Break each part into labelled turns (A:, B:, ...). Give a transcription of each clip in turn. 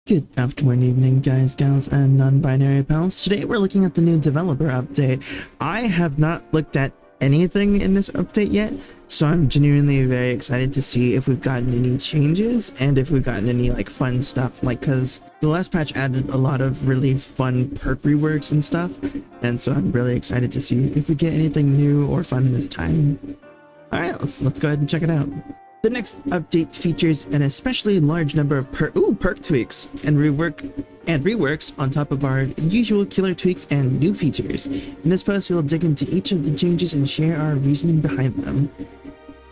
A: Good afternoon, evening, guys, gals, and non-binary pals. Today we're looking at the new developer update. I have not looked at anything in this update yet, so I'm genuinely very excited to see if we've gotten any changes and if we've gotten any like fun stuff, like because the last patch added a lot of really fun perk reworks and stuff, and so I'm really excited to see if we get anything new or fun this time. Alright, let's go ahead and check it out. The next update features an especially large number of perk tweaks and reworks on top of our usual killer tweaks and new features. In this post, we will dig into each of the changes and share our reasoning behind them.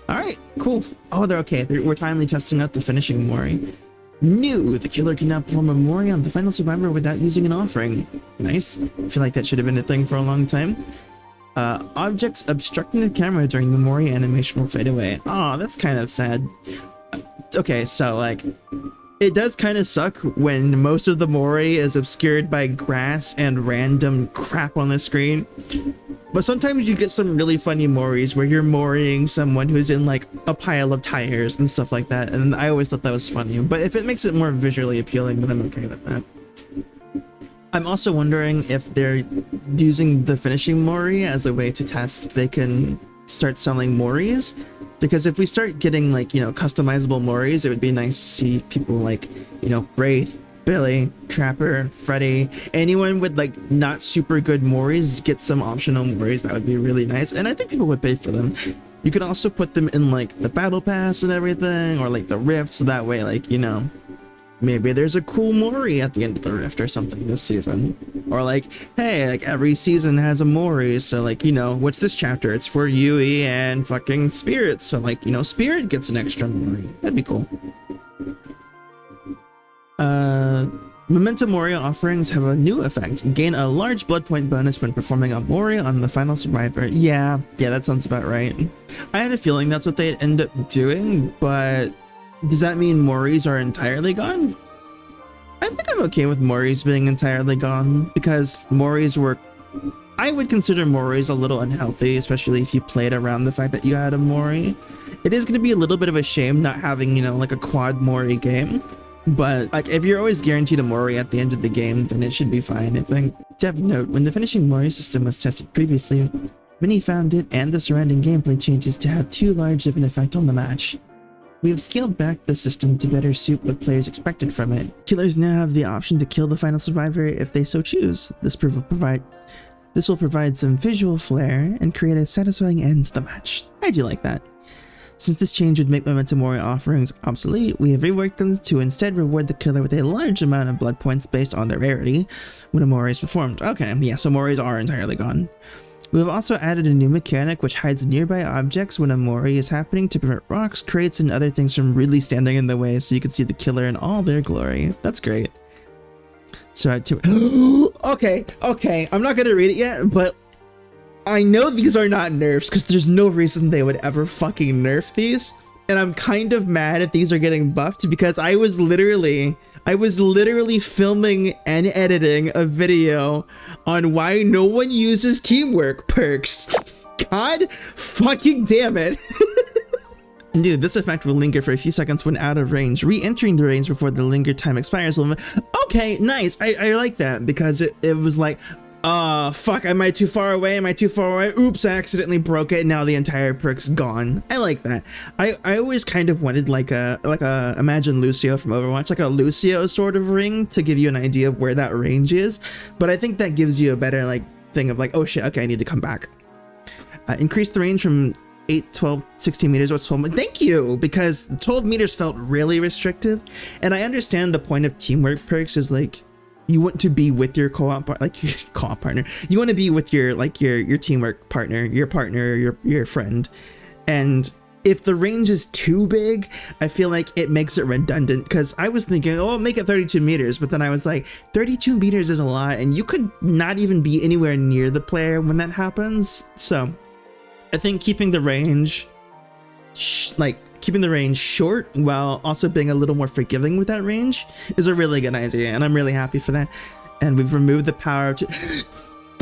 A: Alright, cool. Oh, they're okay. We're finally testing out the finishing mori. New! The killer can now perform a mori on the final survivor without using an offering. Nice. I feel like that should have been a thing for a long time. Objects obstructing the camera during the mori animation will fade away. Oh, that's kind of sad. Okay, so like, it does kind of suck when most of the mori is obscured by grass and random crap on the screen. But sometimes you get some really funny moris where you're moriing someone who's in like a pile of tires and stuff like that, and I always thought that was funny. But if it makes it more visually appealing, then I'm okay with that. I'm also wondering if they're using the finishing mori as a way to test if they can start selling moris, because if we start getting like, you know, customizable moris, it would be nice to see people like, you know, Wraith, Billy, Trapper, Freddy, anyone with like not super good moris get some optional moris. That would be really nice, and I think people would pay for them. You could also put them in like the battle pass and everything, or like the rift, so that way, like, you know, maybe there's a cool mori at the end of the rift or something this season. Or like, hey, like every season has a mori, so like, you know, what's this chapter? It's for Yui and fucking Spirit, so like, you know, Spirit gets an extra mori. That'd be cool. Memento Mori offerings have a new effect. Gain a large blood point bonus when performing a mori on the final survivor. Yeah, that sounds about right. I had a feeling that's what they'd end up doing, but does that mean moris are entirely gone? I think I'm okay with moris being entirely gone, because moris were... I would consider moris a little unhealthy, especially if you played around the fact that you had a mori. It is going to be a little bit of a shame not having, you know, like a quad mori game, but like if you're always guaranteed a mori at the end of the game, then it should be fine, I think. Dev note, when the finishing mori system was tested previously, many found it and the surrounding gameplay changes to have too large of an effect on the match. We have scaled back the system to better suit what players expected from it. Killers now have the option to kill the final survivor if they so choose. This will provide some visual flair and create a satisfying end to the match. I do like that. Since this change would make Memento Mori offerings obsolete, we have reworked them to instead reward the killer with a large amount of blood points based on their rarity when a mori is performed. Okay, yeah, so moris are entirely gone. We have also added a new mechanic which hides nearby objects when a mori is happening to prevent rocks, crates, and other things from really standing in the way, so you can see the killer in all their glory. That's great. So I had to... Okay, I'm not gonna read it yet, but I know these are not nerfs because there's no reason they would ever fucking nerf these, and I'm kind of mad if these are getting buffed because I was literally filming and editing a video on why no one uses teamwork perks. God fucking damn it. Dude, this effect will linger for a few seconds when out of range. Re-entering the range before the linger time expires will... Okay, nice. I like that because it was like, fuck, am I too far away? Oops, I accidentally broke it. Now the entire perk's gone. I like that. I always kind of wanted like a imagine Lucio from Overwatch, like a Lucio sort of ring to give you an idea of where that range is. But I think that gives you a better like thing of like, oh shit, okay, I need to come back. Increase the range from 8, 12, 16 meters. What's 12? Thank you, because 12 meters felt really restrictive. And I understand the point of teamwork perks is like, you want to be with your co-op partner. You want to be with your teamwork partner, your friend. And if the range is too big, I feel like it makes it redundant, because I was thinking, oh, make it 32 meters, but then I was like, 32 meters is a lot, and you could not even be anywhere near the player when that happens. So I think keeping the range short while also being a little more forgiving with that range is a really good idea, and I'm really happy for that. And we've removed the power to...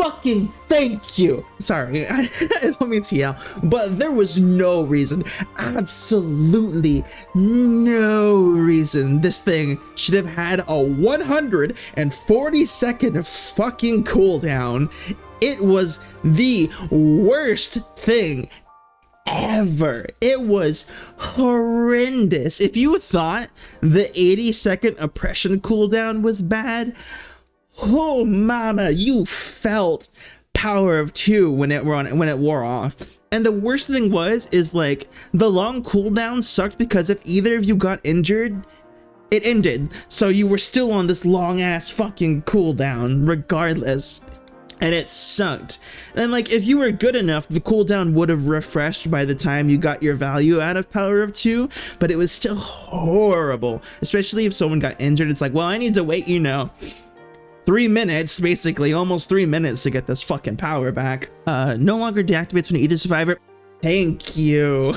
A: fucking thank you. Sorry, I don't mean to yell, but there was no reason, absolutely no reason this thing should have had a 140-second fucking cooldown. It was the worst thing ever. It was horrendous. If you thought the 80-second oppression cooldown was bad, oh mana, you felt power of 2 when it wore off. And the worst thing is like the long cooldown sucked because if either of you got injured, it ended. So you were still on this long ass fucking cooldown regardless. And it sucked. And like if you were good enough, the cooldown would have refreshed by the time you got your value out of power of 2, but it was still horrible. Especially if someone got injured, it's like, well, I need to wait, 3 minutes, basically almost 3 minutes to get this fucking power back. No longer deactivates when either survivor. Thank you.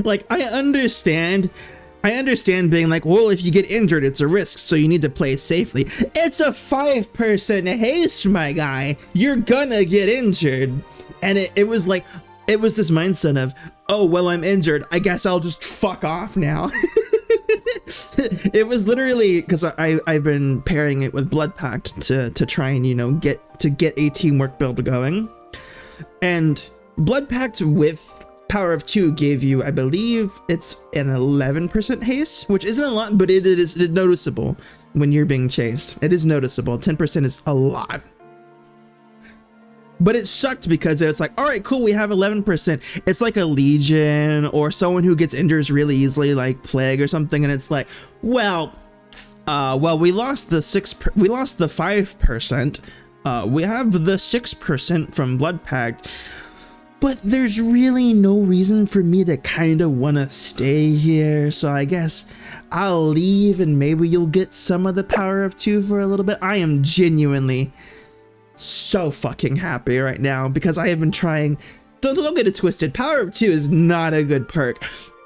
A: like I understand being like, well, if you get injured, it's a risk, so you need to play safely. It's a 5% haste, my guy. You're gonna get injured. And it was like, it was this mindset of, oh, well, I'm injured, I guess I'll just fuck off now. It was literally because I've been pairing it with Blood Pact to try and get a teamwork build going, and Blood Pact with power of 2 gave you, I believe it's an 11% haste, which isn't a lot, but it is noticeable when you're being chased. It is noticeable. 10% is a lot. But it sucked because it's like, all right, cool, we have 11%. It's like a Legion or someone who gets injured really easily, like Plague or something, and it's like, well, we lost the 5%. We have the 6% from Blood Pact, but there's really no reason for me to kind of want to stay here. So I guess I'll leave and maybe you'll get some of the power of 2 for a little bit. I am genuinely so fucking happy right now because I have been trying. Don't get it twisted. Power of 2 is not a good perk,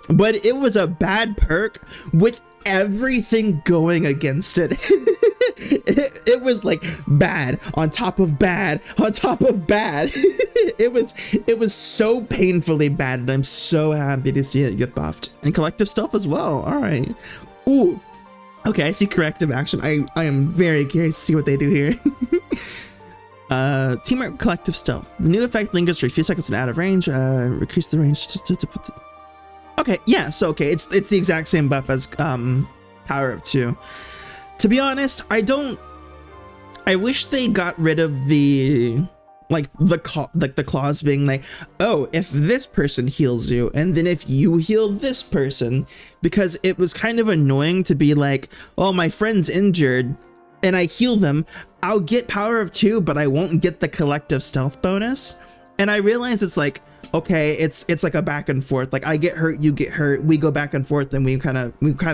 A: but it was a bad perk with everything going against it. It was like bad on top of bad on top of bad. It was so painfully bad, and I'm so happy to see it get buffed. And collective stealth as well. All right. Ooh. Okay, I see corrective action. I am very curious to see what they do here. Teamwork collective stealth. The new effect lingers for a few seconds and out of range. Increase the range. Okay, yeah, so okay, it's the exact same buff as power of 2. To be honest, I wish they got rid of the clause being like, oh, if this person heals you, and then if you heal this person, because it was kind of annoying to be like, oh, my friend's injured and I heal them, I'll get power of 2, but I won't get the collective stealth bonus. And I realize it's like, okay, it's like a back and forth. Like I get hurt, you get hurt, we go back and forth, and we kind of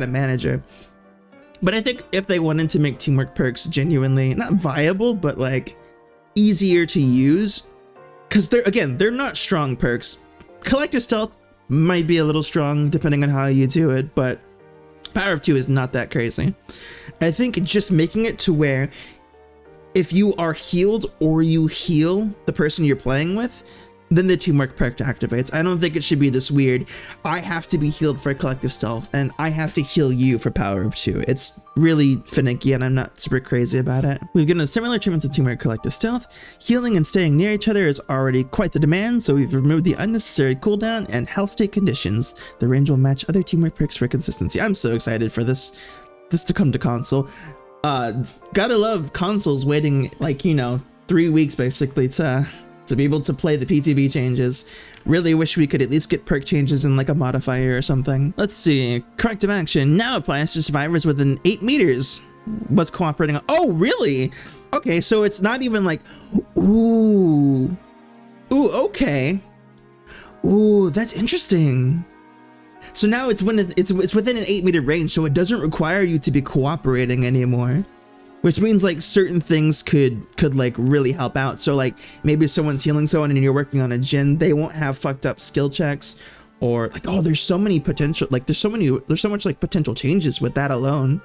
A: manage it. But I think if they wanted to make teamwork perks genuinely not viable, but like easier to use, because they're not strong perks. Collective stealth might be a little strong depending on how you do it, but power of 2 is not that crazy. I think just making it to where if you are healed or you heal the person you're playing with, then the teamwork perk activates. I don't think it should be this weird, I have to be healed for collective stealth and I have to heal you for power of 2. It's really finicky and I'm not super crazy about it. We've given a similar treatment to teamwork collective stealth. Healing and staying near each other is already quite the demand, so we've removed the unnecessary cooldown and health state conditions. The range will match other teamwork perks for consistency. I'm so excited for this to come to console. Gotta love consoles waiting like 3 weeks basically to be able to play the PTB changes. Really wish we could at least get perk changes in like a modifier or something. Let's see. Corrective action now applies to survivors within 8 meters. Was cooperating. Oh, really? Okay, so it's not even like, ooh, okay. Ooh, that's interesting. So now it's when it's within an 8-meter range, so it doesn't require you to be cooperating anymore. Which means like certain things could like really help out. So like maybe someone's healing someone and you're working on a gen, they won't have fucked up skill checks, or like, oh, there's so many potential, like there's so much like potential changes with that alone.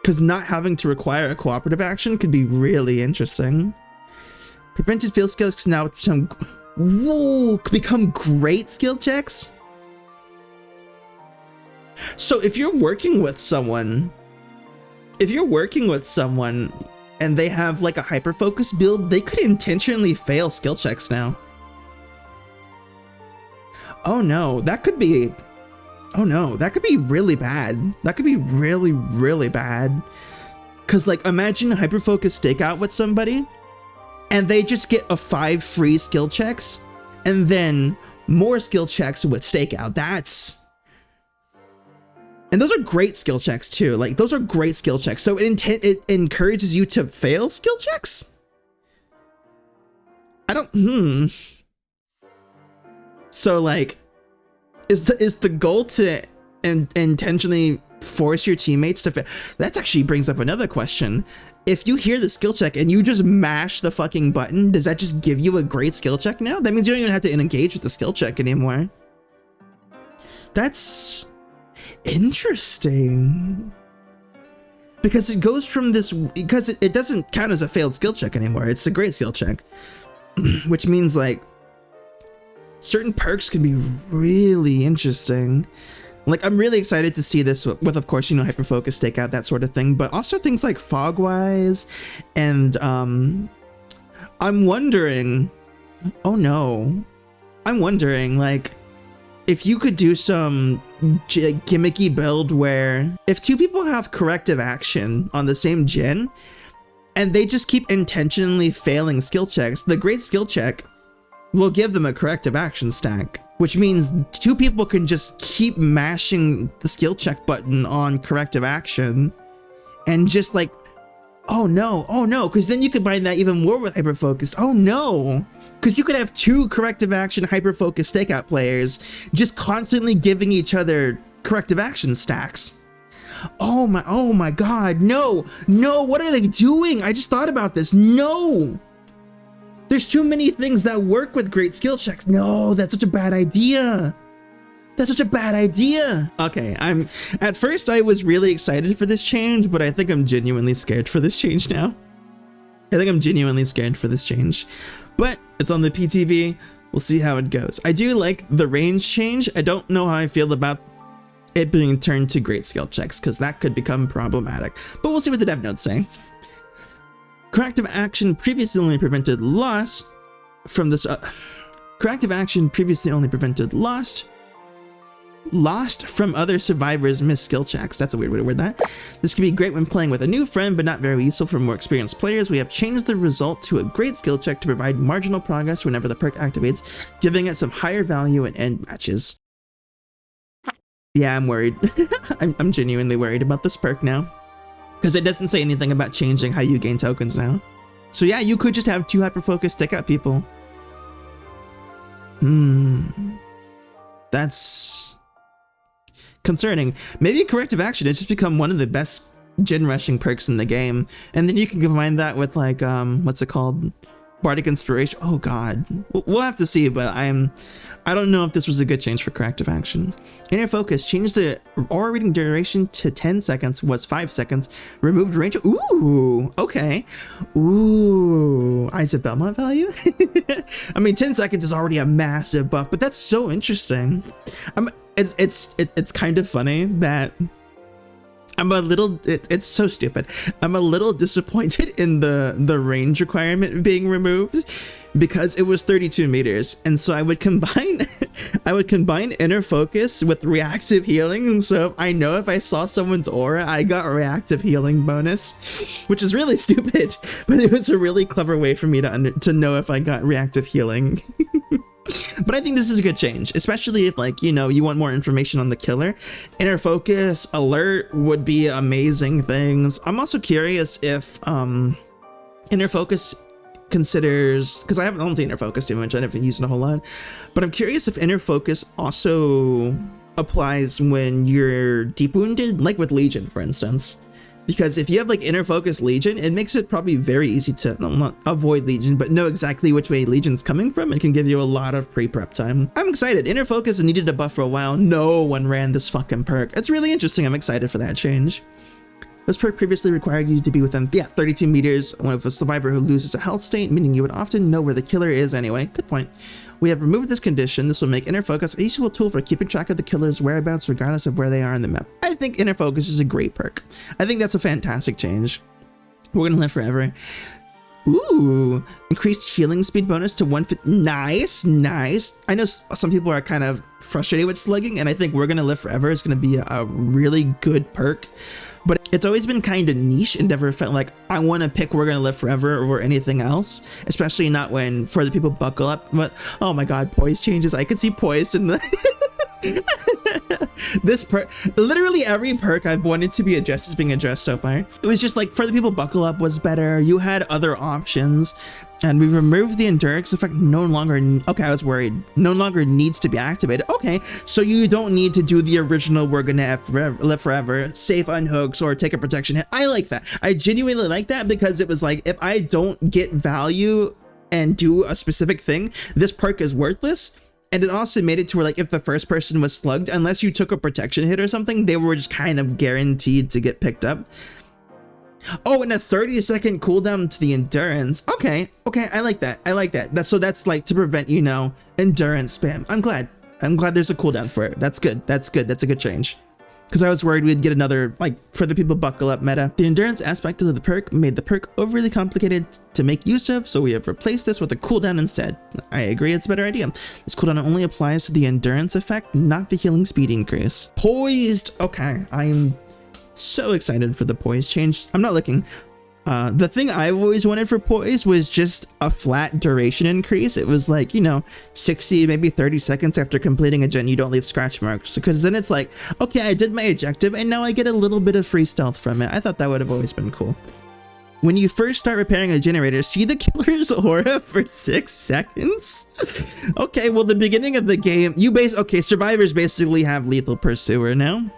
A: Because not having to require a cooperative action could be really interesting. Prevented fail skills now become great skill checks. So if you're working with someone, and they have like a hyper focus build, they could intentionally fail skill checks now. Oh no, that could be really bad. That could be really, really bad. Cause like imagine hyper focus stakeout with somebody and they just get a 5 free skill checks and then more skill checks with stakeout. And those are great skill checks too. Like those are great skill checks. So it encourages you to fail skill checks. So like, is the goal to intentionally force your teammates to fail? That actually brings up another question. If you hear the skill check and you just mash the fucking button, does that just give you a great skill check now? That means you don't even have to engage with the skill check anymore. That's interesting. Because it goes from this, because it doesn't count as a failed skill check anymore. It's a great skill check. Which means like certain perks can be really interesting. Like I'm really excited to see this with of course, you know, hyper focus, stakeout, that sort of thing, but also things like fogwise. And I'm wondering, like if you could do some gimmicky build where if 2 people have corrective action on the same gen and they just keep intentionally failing skill checks, the great skill check will give them a corrective action stack, which means 2 people can just keep mashing the skill check button on corrective action and just like, oh no, because then you could bind that even more with hyper focus. Oh no, because you could have 2 corrective action hyper focus stakeout players just constantly giving each other corrective action stacks. Oh my god, no, what are they doing? I just thought about this. No, there's too many things that work with great skill checks. No, that's such a bad idea. Okay, at first I was really excited for this change, but I think I'm genuinely scared for this change now. But it's on the PTV. We'll see how it goes. I do like the range change. I don't know how I feel about it being turned to great skill checks, because that could become problematic. But we'll see what the dev notes say. Corrective action previously only prevented loss from this. Corrective action previously only prevented lost from other survivors' missed skill checks. That's a weird way to word that. This can be great when playing with a new friend, but not very useful for more experienced players. We have changed the result to a great skill check to provide marginal progress whenever the perk activates, giving it some higher value in end matches. Yeah, I'm worried. I'm genuinely worried about this perk now, because it doesn't say anything about changing how you gain tokens now. So yeah, you could just have 2 hyper-focused stick-out people. That's concerning. Maybe corrective action has just become one of the best gen rushing perks in the game, and then you can combine that with like what's it called, bardic inspiration. Oh god, we'll have to see, but I don't know if this was a good change for corrective action. Inner focus changed the aura reading duration to 10 seconds, was 5 seconds, removed range. Ooh, okay. Ooh, Isaac Belmont value. I mean, 10 seconds is already a massive buff, but that's so interesting. It's kind of funny that I'm a little, it's so stupid. I'm a little disappointed in the range requirement being removed, because it was 32 meters, and so I would combine inner focus with reactive healing. So I know if I saw someone's aura, I got a reactive healing bonus, which is really stupid, but it was a really clever way for me to know if I got reactive healing. But I think this is a good change, especially if, like, you know, you want more information on the killer. Inner focus alert would be amazing things. I'm also curious if inner focus considers, because I haven't owned inner focus too much, I haven't used it a whole lot, but I'm curious if inner focus also applies when you're deep wounded, like with Legion, for instance. Because if you have like inner focus Legion, it makes it probably very easy to not avoid Legion, but know exactly which way Legion's coming from, and can give you a lot of pre-prep time. I'm excited. Inner focus needed a buff for a while. No one ran this fucking perk. It's really interesting. I'm excited for that change. This perk previously required you to be within 32 meters of a survivor who loses a health state, meaning you would often know where the killer is anyway. Good point. We have removed this condition. This will make inner focus a useful tool for keeping track of the killer's whereabouts regardless of where they are on the map. I think inner focus is a great perk. I think that's a fantastic change. We're gonna live forever. Ooh, increased healing speed bonus to 150. Nice, nice. I know some people are kind of frustrated with slugging, and I think We're Gonna Live Forever is gonna be a really good perk. But it's always been kind of niche and never felt like I want to pick We're Gonna Live Forever over anything else, especially not when further people buckle up. But oh my god, Poised changes. I could see Poised in the this perk, literally every perk I've wanted to be addressed is being addressed so far. It was just like further people buckle up was better. You had other options, and we removed the endurance effect. No longer, okay, I was worried. No longer needs to be activated. Okay, so you don't need to do the original We're Gonna Live Forever, safe unhooks, or take a protection hit. I like that. I genuinely like that because it was like, if I don't get value and do a specific thing, this perk is worthless. And it also made it to where, like, if the first person was slugged, unless you took a protection hit or something, they were just kind of guaranteed to get picked up. Oh, and a 30-second cooldown to the endurance. Okay, I like that. I like that. So that's like to prevent, you know, endurance spam. I'm glad there's a cooldown for it. That's good. That's good. That's a good change. Because I was worried we'd get another, like, for the people buckle up meta. The endurance aspect of the perk made the perk overly complicated to make use of, so we have replaced this with a cooldown instead. I agree, it's a better idea. This cooldown only applies to the endurance effect, not the healing speed increase. Poised! Okay, I'm so excited for the Poised change. I'm not looking. The thing I've always wanted for Poised was just a flat duration increase. It was like, you know, 60, maybe 30 seconds after completing a gen, you don't leave scratch marks. Because then it's like, okay, I did my objective and now I get a little bit of free stealth from it. I thought that would have always been cool. When you first start repairing a generator, see the killer's aura for 6 seconds? Okay, well, the beginning of the game, okay, survivors basically have lethal pursuer now.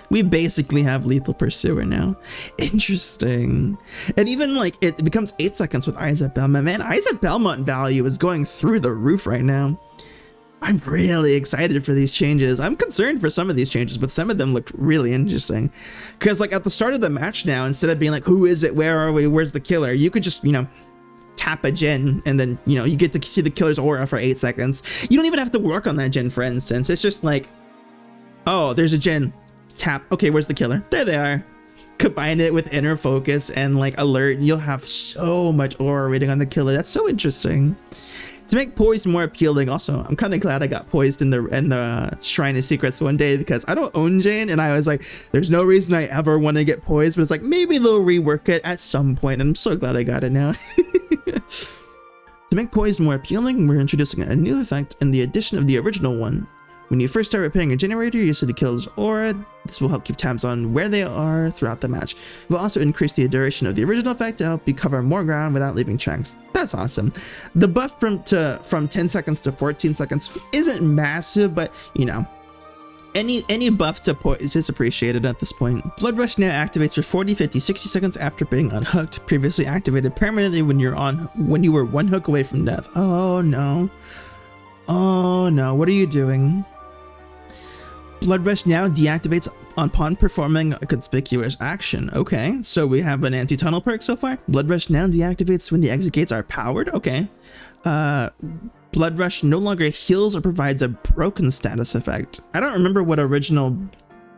A: We basically have lethal pursuer now. Interesting. And even like it becomes 8 seconds with Isaac Belmont. Man, Isaac Belmont value is going through the roof right now. I'm really excited for these changes. I'm concerned for some of these changes, but some of them look really interesting. Because like at the start of the match now, instead of being like, who is it? Where are we? Where's the killer? You could just, you know, tap a gen and then, you know, you get to see the killer's aura for 8 seconds. You don't even have to work on that gen, for instance. It's just like, oh, there's a gen. Tap. Okay, where's the killer? There they are. Combine it with inner focus and like alert, you'll have so much aura rating on the killer. That's so interesting. To make Poised more appealing, also, I'm kind of glad I got Poised in the Shrine of Secrets one day because I don't own Jane, and I was like, there's no reason I ever want to get Poised, but it's like maybe they'll rework it at some point, and I'm so glad I got it now. To make Poised more appealing, we're introducing a new effect in the addition of the original one. When you first start repairing a generator, you see the killer's aura. This will help keep tabs on where they are throughout the match. We'll also increase the duration of the original effect to help you cover more ground without leaving tracks. That's awesome. The buff from 10 seconds to 14 seconds isn't massive, but you know, any buff to Poised is appreciated at this point. Blood Rush now activates for 40, 50, 60 seconds after being unhooked. Previously activated permanently when you were one hook away from death. Oh no. Oh no, what are you doing? Blood Rush now deactivates upon performing a conspicuous action. Okay, so we have an anti-tunnel perk so far. Blood Rush now deactivates when the exit gates are powered. Okay. Blood Rush no longer heals or provides a broken status effect. I don't remember what original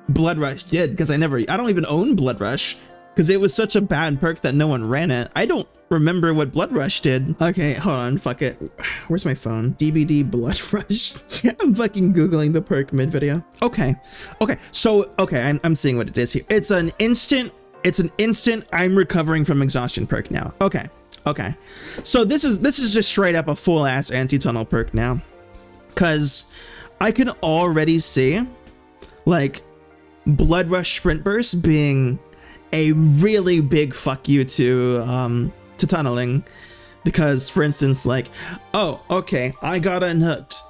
A: Blood Rush did because I don't even own Blood Rush because it was such a bad perk that no one ran it. I don't remember what Blood Rush did. Okay, hold on, fuck it. Where's my phone? DBD Blood Rush. Yeah, I'm fucking Googling the perk mid-video. Okay, so, I'm seeing what it is here. It's an instant I'm recovering from exhaustion perk now. Okay. So this is just straight up a full-ass anti-tunnel perk now. Cause I can already see, like, Blood Rush Sprint Burst being a really big fuck you to tunneling, because for instance, like, oh, okay, I got unhooked,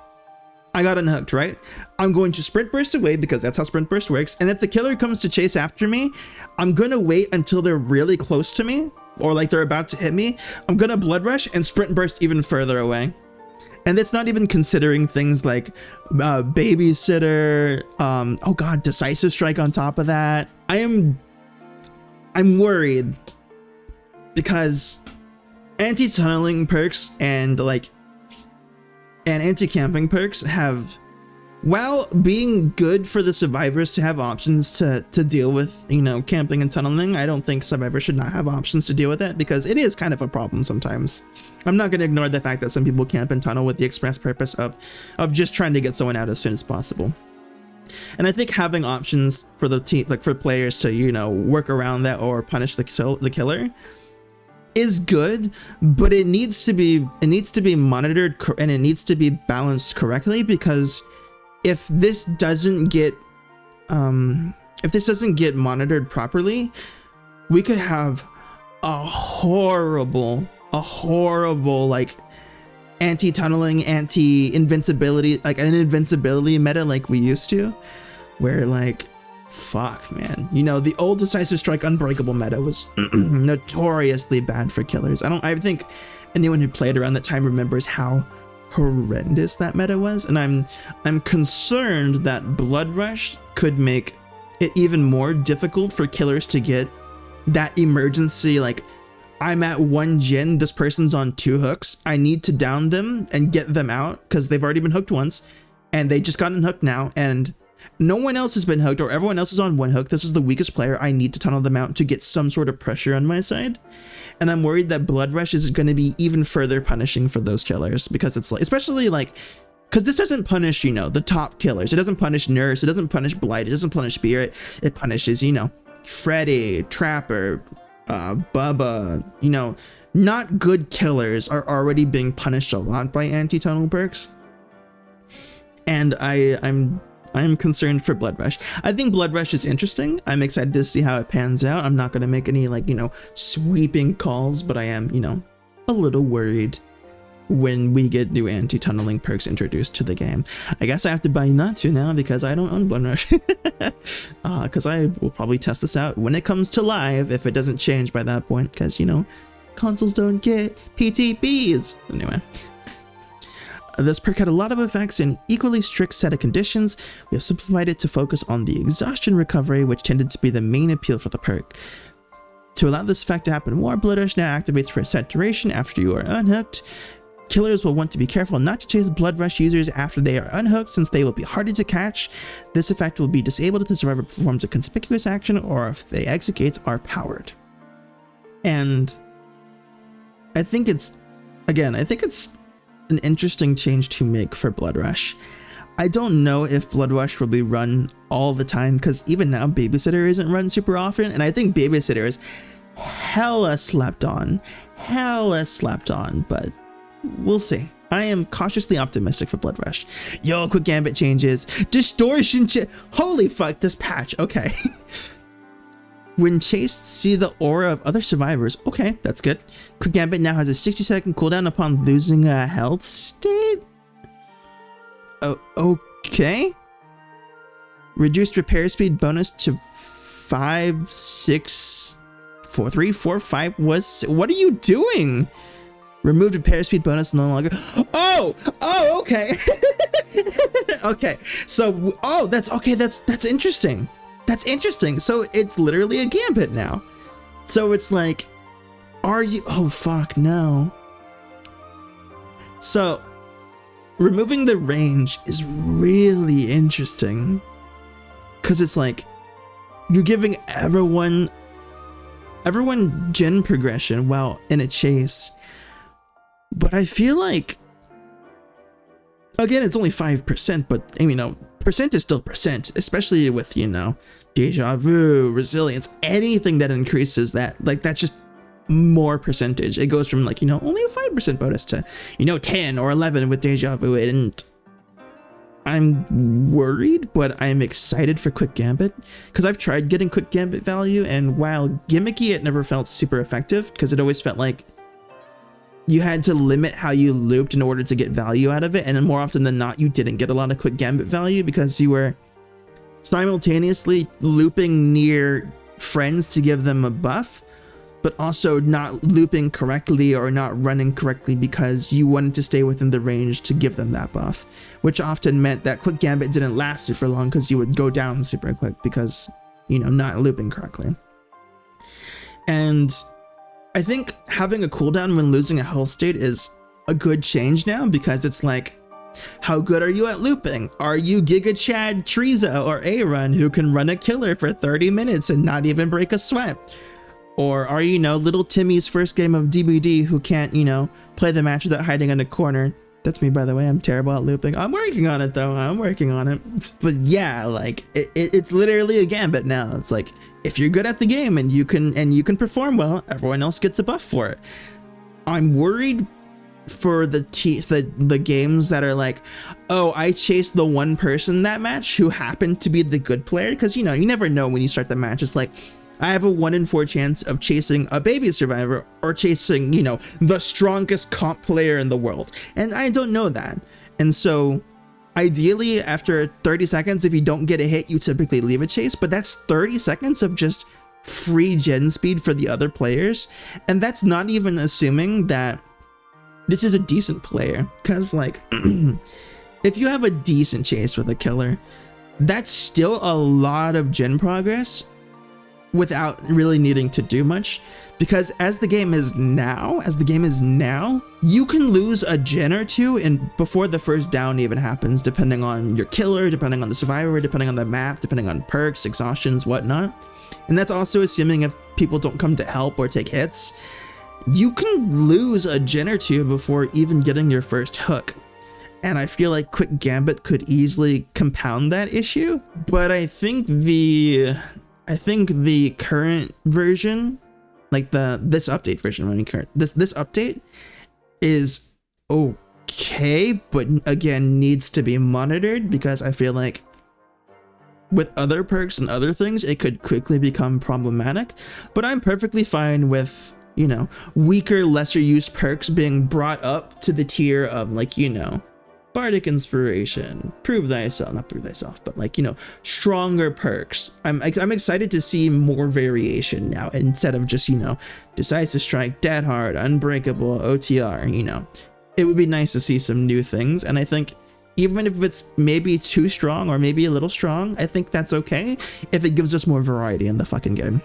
A: right? I'm going to sprint burst away because that's how sprint burst works, and if the killer comes to chase after me, I'm gonna wait until they're really close to me or like they're about to hit me. I'm gonna blood rush and sprint burst even further away. And that's not even considering things like babysitter, oh god, decisive strike on top of that. I am I'm worried because anti-tunneling perks and anti-camping perks have, while being good for the survivors to have options to deal with, you know, camping and tunneling, I don't think survivors should not have options to deal with it, because it is kind of a problem sometimes. I'm not going to ignore the fact that some people camp and tunnel with the express purpose of just trying to get someone out as soon as possible. And I think having options for the team, like for players to, you know, work around that or punish the killer is good, but it needs to be monitored and it needs to be balanced correctly, because if this doesn't get monitored properly, we could have a horrible like anti-tunneling, anti-invincibility, like an invincibility meta like we used to, where like, fuck man, you know, the old decisive strike unbreakable meta was notoriously bad for killers. I think anyone who played around that time remembers how horrendous that meta was, and I'm concerned that Blood Rush could make it even more difficult for killers to get that emergency, like, I'm at 1 gen, this person's on 2 hooks, I need to down them and get them out because they've already been hooked once and they just got unhooked now and no one else has been hooked, or everyone else is on 1 hook. This is the weakest player. I need to tunnel them out to get some sort of pressure on my side. And I'm worried that Blood Rush is going to be even further punishing for those killers, because it's like, especially like, because this doesn't punish, you know, the top killers. It doesn't punish Nurse. It doesn't punish Blight. It doesn't punish Spirit. It punishes, you know, Freddy, Trapper, Bubba. You know, not good killers are already being punished a lot by anti-tunnel perks. And I'm concerned for Blood Rush. I think Blood Rush is interesting. I'm excited to see how it pans out. I'm not going to make any, like, you know, sweeping calls, but I am, you know, a little worried when we get new anti-tunneling perks introduced to the game. I guess I have to buy Natsu now because I don't own Blood Rush. Because I will probably test this out when it comes to live, if it doesn't change by that point, because, you know, consoles don't get PTBs. Anyway. This perk had a lot of effects in equally strict set of conditions. We have simplified it to focus on the exhaustion recovery, which tended to be the main appeal for the perk. To allow this effect to happen more, Blood Rush now activates for a set duration after you are unhooked. Killers will want to be careful not to chase Blood Rush users after they are unhooked, since they will be harder to catch. This effect will be disabled if the survivor performs a conspicuous action or if the executes are powered. And I think it's an interesting change to make for Blood Rush. I don't know if Blood Rush will be run all the time, because even now Babysitter isn't run super often, and I think Babysitter is hella slept on, but we'll see. I am cautiously optimistic for Blood Rush. Yo, quick gambit changes. Distortion holy fuck, this patch. Okay. When chased, see the aura of other survivors. Okay, that's good. Quick gambit now has a 60-second cooldown upon losing a health state. Oh, okay. Reduced repair speed bonus to 5, 6, 4, 3, 4, 5. What are you doing? Removed repair speed bonus no longer. Oh, okay. Okay, so that's interesting. That's interesting. So it's literally a gambit now. So it's like, oh fuck no. So removing the range is really interesting, because it's like you're giving everyone gen progression while in a chase. But I feel like, again, it's only 5%, but you know, percent is still percent, especially with, you know, deja vu, resilience, anything that increases that, like, that's just more percentage. It goes from, like, you know, only a 5% bonus to, you know, 10 or 11 with deja vu. And I'm worried, but I'm excited for quick gambit, because I've tried getting quick gambit value, and while gimmicky, it never felt super effective, because it always felt like you had to limit how you looped in order to get value out of it, and more often than not, you didn't get a lot of quick gambit value because you were simultaneously looping near friends to give them a buff, but also not looping correctly or not running correctly because you wanted to stay within the range to give them that buff, which often meant that quick gambit didn't last super long because you would go down super quick because, you know, not looping correctly. And I think having a cooldown when losing a health state is a good change now, because it's like, how good are you at looping? Are you Giga Chad Triza or A-Run who can run a killer for 30 minutes and not even break a sweat? Or are you, little Timmy's first game of DBD who can't, play the match without hiding in a corner? That's me, by the way. I'm terrible at looping. I'm working on it, though. I'm working on it. But yeah, like it's literally a gambit now. It's like, if you're good at the game and you can perform well, everyone else gets a buff for it. I'm worried for the games that are like, oh, I chased the one person that match who happened to be the good player, because you never know when you start the match. It's like, I have a 1 in 4 chance of chasing a baby survivor or chasing, the strongest comp player in the world. And I don't know that. And so ideally after 30 seconds, if you don't get a hit, you typically leave a chase, but that's 30 seconds of just free gen speed for the other players. And that's not even assuming that this is a decent player. Cause like, if you have a decent chase with a killer, that's still a lot of gen progress without really needing to do much, because as the game is now, you can lose a gen or two before the first down even happens, depending on your killer, depending on the survivor, depending on the map, depending on perks, exhaustions, whatnot. And that's also assuming if people don't come to help or take hits. You can lose a gen or two before even getting your first hook. And I feel like Quick Gambit could easily compound that issue, but I think the current version, like this update version, this update is okay, but again needs to be monitored, because I feel like with other perks and other things, it could quickly become problematic. But I'm perfectly fine with, weaker, lesser used perks being brought up to the tier of like, Bardic Inspiration, not prove thyself, but like, stronger perks. I'm excited to see more variation now, instead of just, Decisive Strike, Dead Hard, Unbreakable, OTR, It would be nice to see some new things, and I think even if it's maybe too strong or maybe a little strong, I think that's okay if it gives us more variety in the fucking game.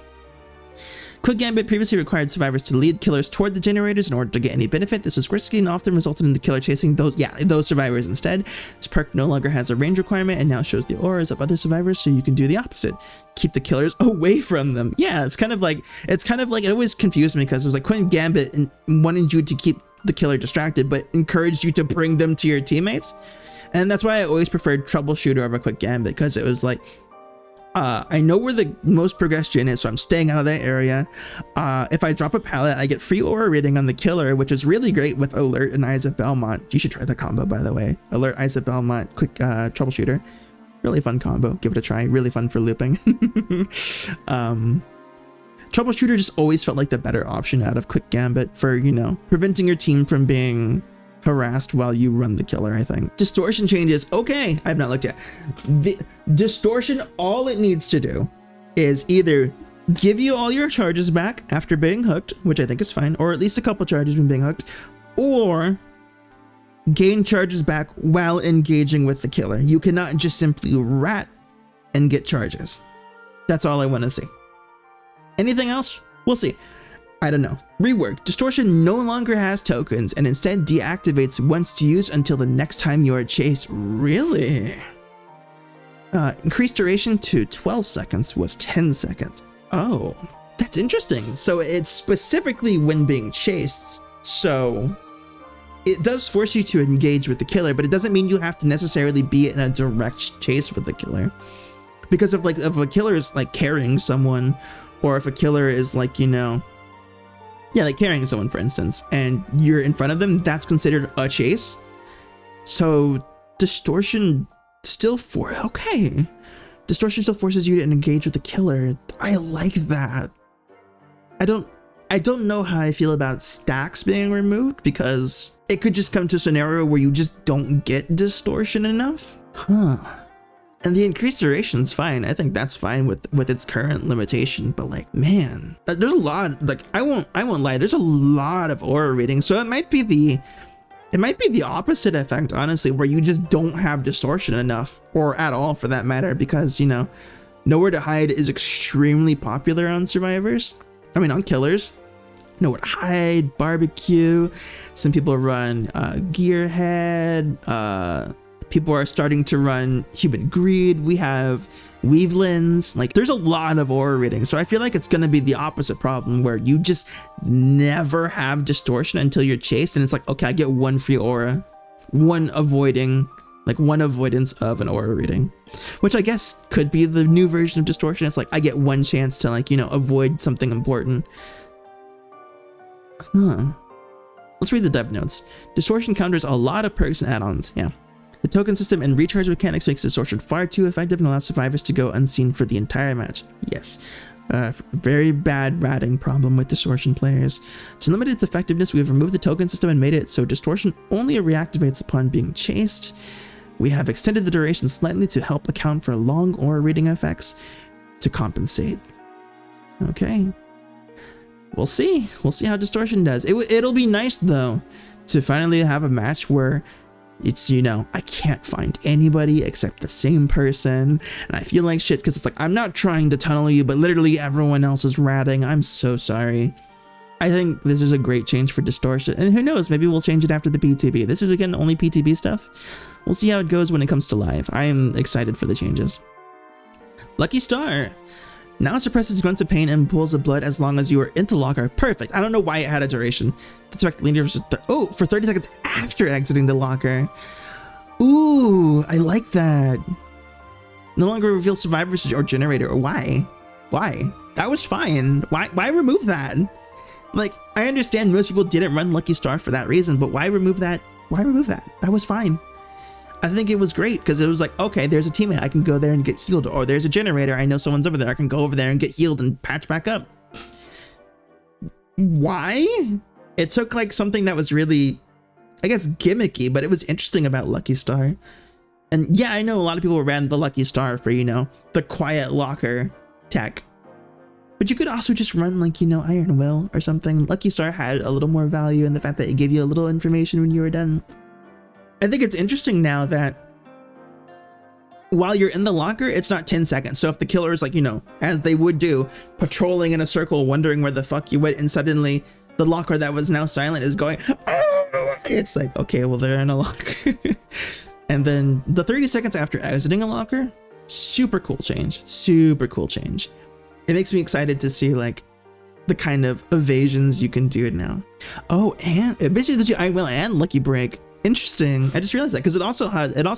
A: Quick Gambit previously required survivors to lead killers toward the generators in order to get any benefit. This was risky and often resulted in the killer chasing those survivors instead. This perk no longer has a range requirement and now shows the auras of other survivors, so you can do the opposite. Keep the killers away from them. Yeah, it's kind of like it always confused me, because it was like Quick Gambit and wanted you to keep the killer distracted, but encouraged you to bring them to your teammates. And that's why I always preferred Troubleshooter over Quick Gambit, because it was like, I know where the most progressed gen is, so I'm staying out of that area. If I drop a pallet, I get free aura rating on the killer, which is really great with Alert and Eyes of Belmont. You should try the combo, by the way. Alert, Eyes of Belmont, Quick Troubleshooter. Really fun combo. Give it a try. Really fun for looping. Troubleshooter just always felt like the better option out of Quick Gambit for, preventing your team from being harassed while you run the killer, I think. Distortion changes. Okay, I've not looked at the Distortion. All it needs to do is either give you all your charges back after being hooked, which I think is fine, or at least a couple charges when being hooked, or gain charges back while engaging with the killer. You cannot just simply rat and get charges. That's all I want to see. Anything else? We'll see. I don't know. Rework. Distortion no longer has tokens and instead deactivates once used until the next time you are chased. Really? Increased duration to 12 seconds was 10 seconds. Oh, that's interesting. So it's specifically when being chased. So it does force you to engage with the killer, but it doesn't mean you have to necessarily be in a direct chase with the killer. Because if a killer is like carrying someone, or if a killer is like, like carrying someone, for instance, and you're in front of them, that's considered a chase. So Distortion still Distortion still forces you to engage with the killer. I like that. I don't know how I feel about stacks being removed, because it could just come to a scenario where you just don't get Distortion enough. And the increased duration's fine. I think that's fine with its current limitation, but like, man, there's a lot, like, I won't lie, there's a lot of aura rating. So it might be the opposite effect, honestly, where you just don't have Distortion enough, or at all for that matter, because, Nowhere to Hide is extremely popular on survivors. I mean, on killers, know where to hide, barbecue. Some people run gearhead. People are starting to run human greed. We have weavelins. Like, there's a lot of aura reading. So I feel like it's going to be the opposite problem where you just never have distortion until you're chased. And it's like, okay, I get one free aura, one avoidance of an aura reading, which I guess could be the new version of distortion. It's like, I get one chance to, like, you know, avoid something important. Let's read the dev notes. Distortion counters a lot of perks and add-ons. Yeah. The token system and recharge mechanics makes Distortion far too effective and allows survivors to go unseen for the entire match. Yes. Very bad ratting problem with Distortion players. To limit its effectiveness, we have removed the token system and made it so Distortion only reactivates upon being chased. We have extended the duration slightly to help account for long aura reading effects to compensate. Okay. We'll see. We'll see how Distortion does. It'll be nice, though, to finally have a match where it's, you know, I can't find anybody except the same person, and I feel like shit because it's like, I'm not trying to tunnel you, but literally everyone else is ratting. I'm so sorry. I think this is a great change for Distortion, and who knows, maybe we'll change it after the PTB. This is, again, only PTB stuff. We'll see how it goes when it comes to live. I am excited for the changes. Lucky Star. Now it suppresses grunts of pain and pools of blood as long as you are in the locker. Perfect. I don't know why it had a duration. That's right. For 30 seconds after exiting the locker. Ooh, I like that. No longer reveal survivors or generator. Or why? Why? That was fine. Why remove that? Like, I understand most people didn't run Lucky Star for that reason, but why remove that? Why remove that? That was fine. I think it was great because it was like, okay, there's a teammate, I can go there and get healed, or there's a generator, I know someone's over there, I can go over there and get healed and patch back up. Why? It took like something that was really, I guess, gimmicky, but it was interesting about Lucky Star. And yeah, I know a lot of people ran the Lucky Star for, you know, the quiet locker tech. But you could also just run like, you know, Iron Will or something. Lucky Star had a little more value in the fact that it gave you a little information when you were done. I think it's interesting now that while you're in the locker, it's not 10 seconds. So if the killer is like, you know, as they would do, patrolling in a circle, wondering where the fuck you went, and suddenly the locker that was now silent is going, oh! It's like, okay, well, they're in a locker. And then the 30 seconds after exiting a locker, super cool change. Super cool change. It makes me excited to see like the kind of evasions you can do it now. Oh, and it basically gives you I Will and Lucky Break. Interesting. I just realized that because it also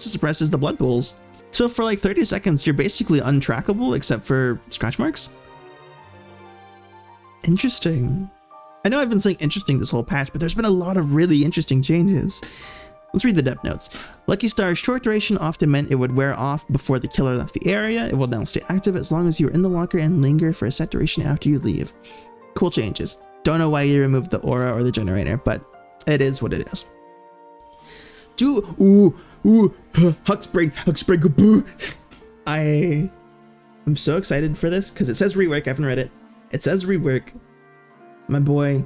A: suppresses the blood pools. So for like 30 seconds, you're basically untrackable except for scratch marks. Interesting. I know I've been saying interesting this whole patch, but there's been a lot of really interesting changes. Let's read the dev notes. Lucky Star's short duration often meant it would wear off before the killer left the area. It will now stay active as long as you're in the locker and linger for a set duration after you leave. Cool changes. Don't know why you removed the aura or the generator, but it is what it is. Hux spray, boo. I am so excited for this because it says rework. I haven't read it. It says rework. My boy,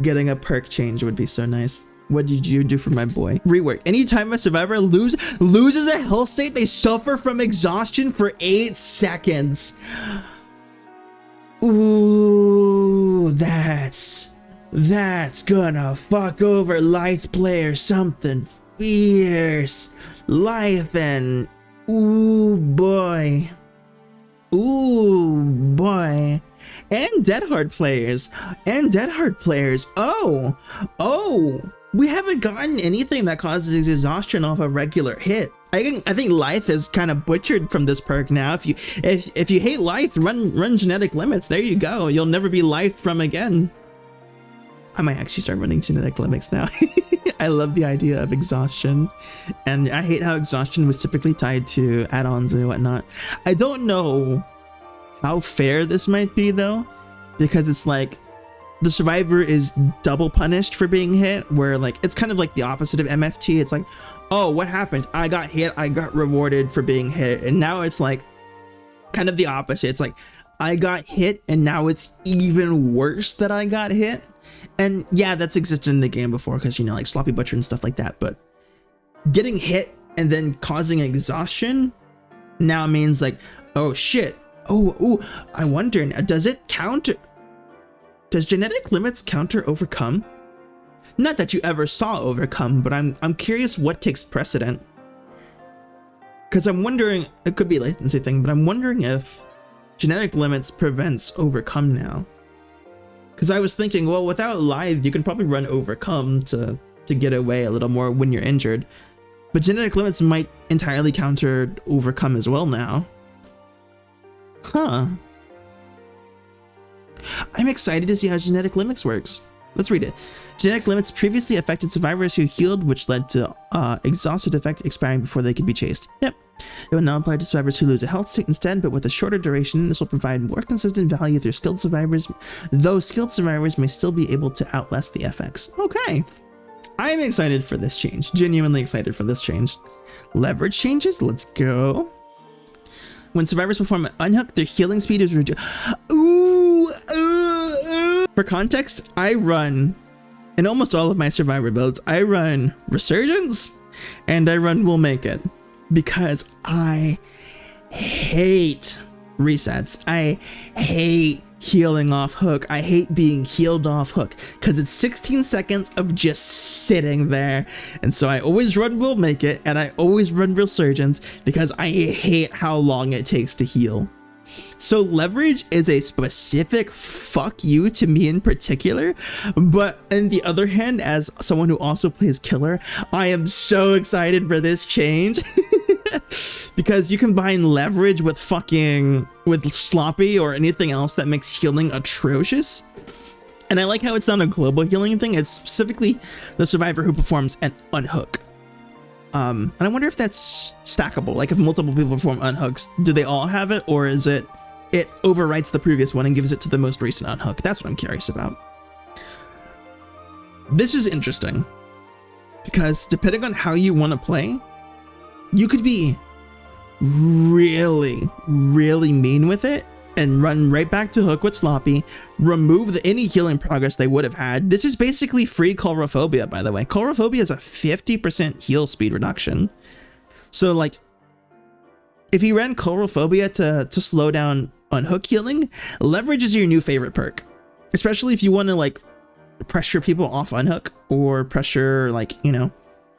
A: getting a perk change would be so nice. What did you do for my boy? Rework. Anytime a survivor loses a health state, they suffer from exhaustion for 8 seconds. Ooh, that's gonna fuck over Lithe player something fierce. Lithe and ooh boy. And Dead Hard players. Oh, we haven't gotten anything that causes exhaustion off a regular hit. I think Lithe is kind of butchered from this perk now. If you hate Lithe, run genetic limits. There you go. You'll never be Lithe from again. I might actually start running genetic limits now. I love the idea of exhaustion, and I hate how exhaustion was typically tied to add-ons and whatnot. I don't know how fair this might be though, because it's like the survivor is double punished for being hit, where like it's kind of like the opposite of MFT. It's like, oh, what happened? I got hit, I got rewarded for being hit. And now it's like kind of the opposite. It's like I got hit and now it's even worse that I got hit. And yeah, that's existed in the game before because, you know, like Sloppy Butcher and stuff like that. But getting hit and then causing exhaustion now means like, oh shit. Oh, I wonder, does it count? Does genetic limits counter overcome? Not that you ever saw overcome, but I'm curious what takes precedent. Because I'm wondering, it could be a latency thing, but I'm wondering if genetic limits prevents overcome now. Because I was thinking, well, without live, you can probably run overcome to get away a little more when you're injured. But genetic limits might entirely counter overcome as well now. Huh. I'm excited to see how genetic limits works. Let's read it. Genetic limits previously affected survivors who healed, which led to exhausted effect expiring before they could be chased. Yep. It will now apply to survivors who lose a health state instead, but with a shorter duration. This will provide more consistent value through skilled survivors, though skilled survivors may still be able to outlast the FX. Okay. I'm excited for this change. Genuinely excited for this change. Leverage changes? Let's go. When survivors perform an unhook, their healing speed is reduced. Ooh, For context, I run, in almost all of my survivor builds, I run Resurgence and I run Will Make It because I hate resets. I hate healing off hook. I hate being healed off hook because it's 16 seconds of just sitting there. And so I always run Will Make It and I always run Resurgence because I hate how long it takes to heal. So leverage is a specific fuck you to me in particular, but on the other hand, as someone who also plays killer, I am so excited for this change. Because you combine leverage with sloppy or anything else that makes healing atrocious. And I like how it's not a global healing thing. It's specifically the survivor who performs an unhook. And I wonder if that's stackable. Like if multiple people perform unhooks, do they all have it, or is it overwrites the previous one and gives it to the most recent unhook? That's what I'm curious about. This is interesting because depending on how you want to play, you could be really, really mean with it and run right back to hook with sloppy, remove any healing progress they would have had. This is basically free Coulrophobia, by the way. Coulrophobia is a 50% heal speed reduction. So like, if you ran Coulrophobia to slow down unhook healing, leverage is your new favorite perk. Especially if you want to like pressure people off unhook or pressure like, you know,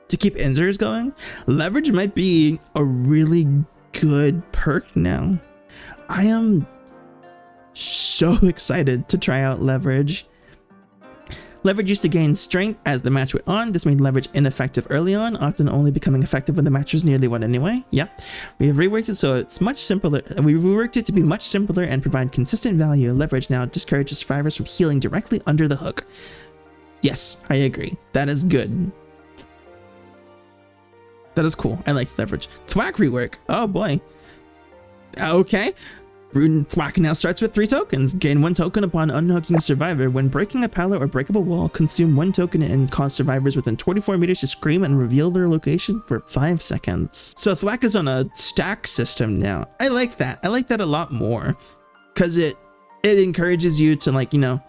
A: to keep injures going. Leverage might be a really good perk now. I am so excited to try out leverage. Leverage used to gain strength as the match went on. This made leverage ineffective early on, often only becoming effective when the match was nearly won anyway. Yeah, we have reworked it so it's much simpler. We reworked it to be much simpler and provide consistent value. Leverage now discourages survivors from healing directly under the hook. Yes, I agree. That is good. That is cool. I like leverage. Thwack rework. Oh boy. Okay. Thwack now starts with 3 tokens. Gain 1 token upon unhooking survivor. When breaking a pallet or breakable wall, consume 1 token and cause survivors within 24 meters to scream and reveal their location for 5 seconds. So Thwack is on a stack system now. I like that. I like that a lot more because it encourages you to, like, you know,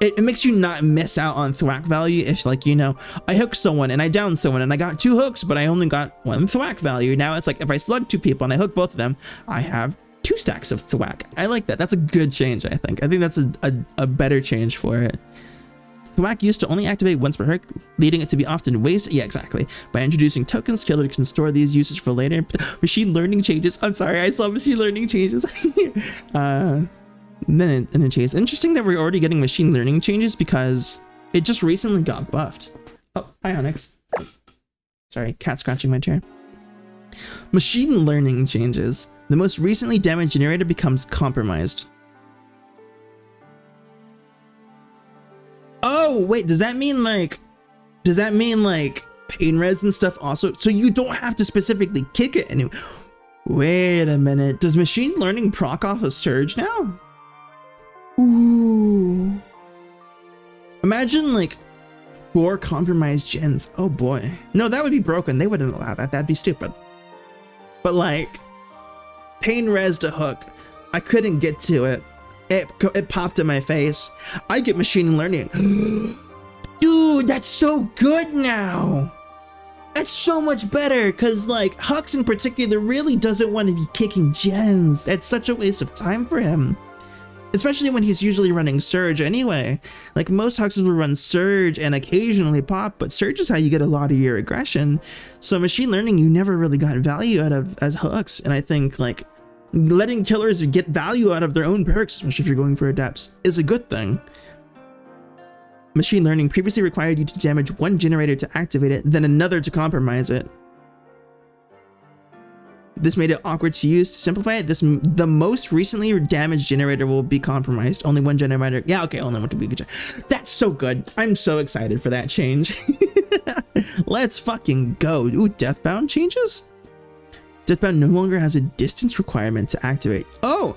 A: it makes you not miss out on thwack value if, like, you know, I hooked someone and I downed someone and I got 2 hooks, but I only got 1 thwack value. Now it's like if I slug 2 people and I hook both of them, I have 2 stacks of thwack. I like that. That's a good change, I think. I think that's a better change for it. Thwack used to only activate once per hook, leading it to be often wasted. Yeah, exactly. By introducing tokens, killer can store these uses for later. Machine learning changes. I'm sorry, I saw machine learning changes. Then it changes. Interesting that we're already getting machine learning changes because it just recently got buffed. Oh, hi Onyx. Sorry, cat scratching my chair. Machine learning changes. The most recently damage generator becomes compromised. Oh, wait, does that mean like pain res and stuff also? So you don't have to specifically kick it anymore. Wait a minute. Does machine learning proc off a surge now? Ooh. Imagine like 4 compromised gens. Oh boy. No, that would be broken. They wouldn't allow that. That'd be stupid. But like pain res to hook. I couldn't get to it. It popped in my face. I get machine learning. Dude, that's so good now. That's so much better because like Hux in particular really doesn't want to be kicking gens. That's such a waste of time for him. especially when he's usually running Surge anyway. Like most Huxes will run Surge and occasionally Pop, but Surge is how you get a lot of your aggression. So machine learning, you never really got value out of as Hooks, and I think like letting killers get value out of their own perks, especially if you're going for Adepts, is a good thing. Machine learning previously required you to damage one generator to activate it, then another to compromise it. This made it awkward to use. To simplify it, the most recently damaged generator will be compromised. Only one generator. Yeah, okay, only one can be good. That's so good. I'm so excited for that change. Let's fucking go. Ooh, Deathbound changes? Deathbound no longer has a distance requirement to activate. Oh,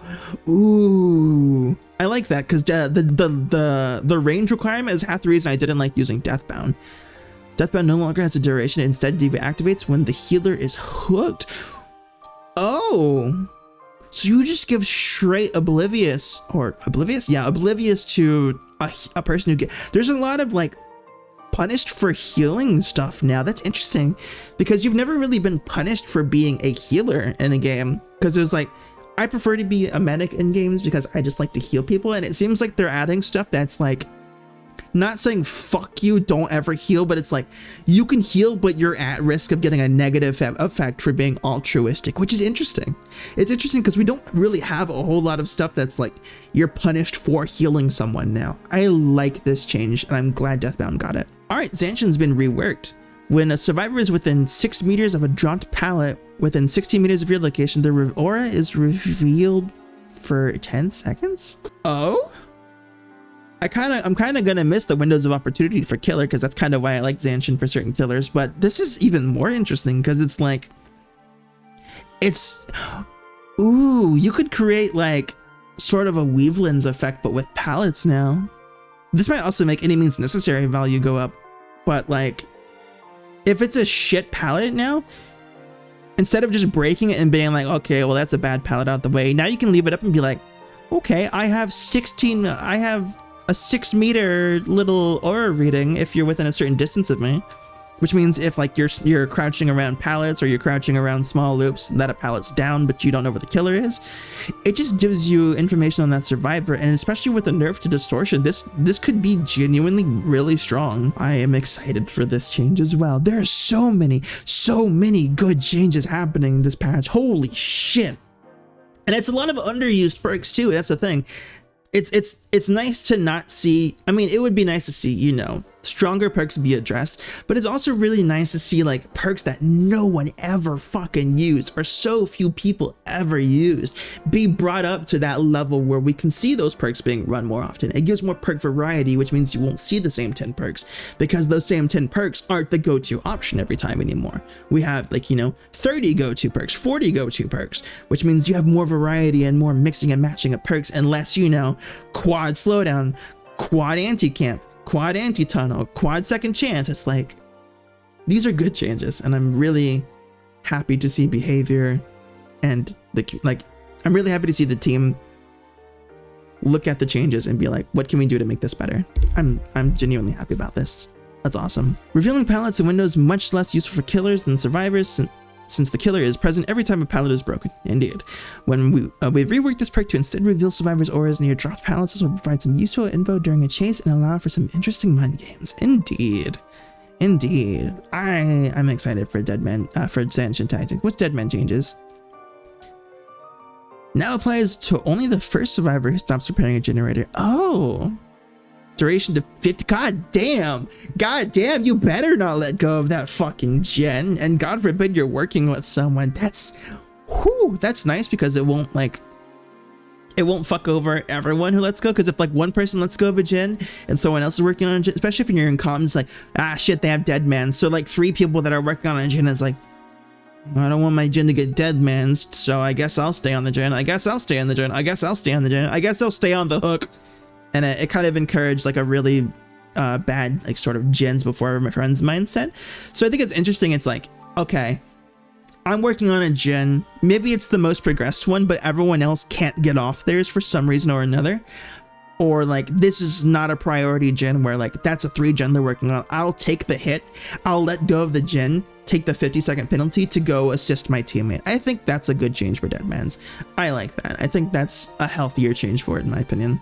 A: ooh, I like that because the range requirement is half the reason I didn't like using Deathbound. Deathbound no longer has a duration. Instead, deactivates when the healer is hooked. Oh, so you just give straight oblivious yeah, oblivious to a person who there's a lot of like punished for healing stuff now. That's interesting because you've never really been punished for being a healer in a game, because there's like, I prefer to be a medic in games because I just like to heal people, and it seems like they're adding stuff that's like not saying fuck you, don't ever heal, but it's like you can heal but you're at risk of getting a negative effect for being altruistic, which is interesting. It's interesting because we don't really have a whole lot of stuff that's like you're punished for healing someone now. I like this change and I'm glad Deathbound got it. All right, Zanshin's been reworked. When a survivor is within 6 meters of a dropped pallet within 16 meters of your location, the aura is revealed for 10 seconds. Oh, I'm kind of gonna miss the windows of opportunity for killer, because that's kind of why I like Zanshin for certain killers. But this is even more interesting because it's like, ooh, you could create like sort of a Weavelin's effect, but with pallets now. This might also make any means necessary value go up, but like, if it's a shit pallet now, instead of just breaking it and being like, okay, well that's a bad pallet out the way, now you can leave it up and be like, okay, I have a 6 meter little aura reading if you're within a certain distance of me, which means if like you're crouching around pallets or you're crouching around small loops that a pallet's down but you don't know where the killer is, it just gives you information on that survivor. And especially with the nerf to distortion, this could be genuinely really strong. I am excited for this change as well. There are so many good changes happening this patch. Holy shit. And it's a lot of underused perks too. That's the thing. It's nice to not see, I mean, it would be nice to see, you know, stronger perks be addressed, but it's also really nice to see like perks that no one ever fucking used, or so few people ever used, be brought up to that level where we can see those perks being run more often. It gives more perk variety, which means you won't see the same 10 perks, because those same 10 perks aren't the go-to option every time anymore. We have like, you know, 30 go-to perks, 40 go-to perks, which means you have more variety and more mixing and matching of perks, and less, you know, quad slowdown, quad anti-camp, quad anti-tunnel, quad second chance. It's like, these are good changes, and I'm really happy to see behavior and I'm really happy to see the team look at the changes and be like, what can we do to make this better? I'm genuinely happy about this. That's awesome. Revealing pallets and windows much less useful for killers than survivors, since the killer is present every time a pallet is broken. Indeed. When we've reworked this perk to instead reveal survivors' auras near dropped pallets, this will provide some useful info during a chase and allow for some interesting mind games. Indeed. Indeed. I'm excited for for Zanshin tactics. What's Deadman changes? Now applies to only the first survivor who stops repairing a generator. Oh. Duration to 50. God damn, you better not let go of that fucking gen, and God forbid you're working with someone. That's nice, because it won't fuck over everyone who lets go, because if like one person lets go of a gen and someone else is working on a gen, especially if you're in comms, it's like, ah shit, they have dead man, so like 3 people that are working on a gen is like, I don't want my gen to get dead mans, so I guess I'll stay on the gen, I guess I'll stay on the gen, I guess I'll stay on the gen, I guess I'll stay on the hook. And it kind of encouraged like a really bad like sort of gens before my friends mindset. So I think it's interesting. It's like, okay, I'm working on a gen, maybe it's the most progressed one, but everyone else can't get off theirs for some reason or another. or like this is not a priority gen where like that's a 3 gen they're working on. I'll take the hit, I'll let go of the gen, take the 50-second penalty to go assist my teammate. I think that's a good change for Deadman's. I like that. I think that's a healthier change for it in my opinion.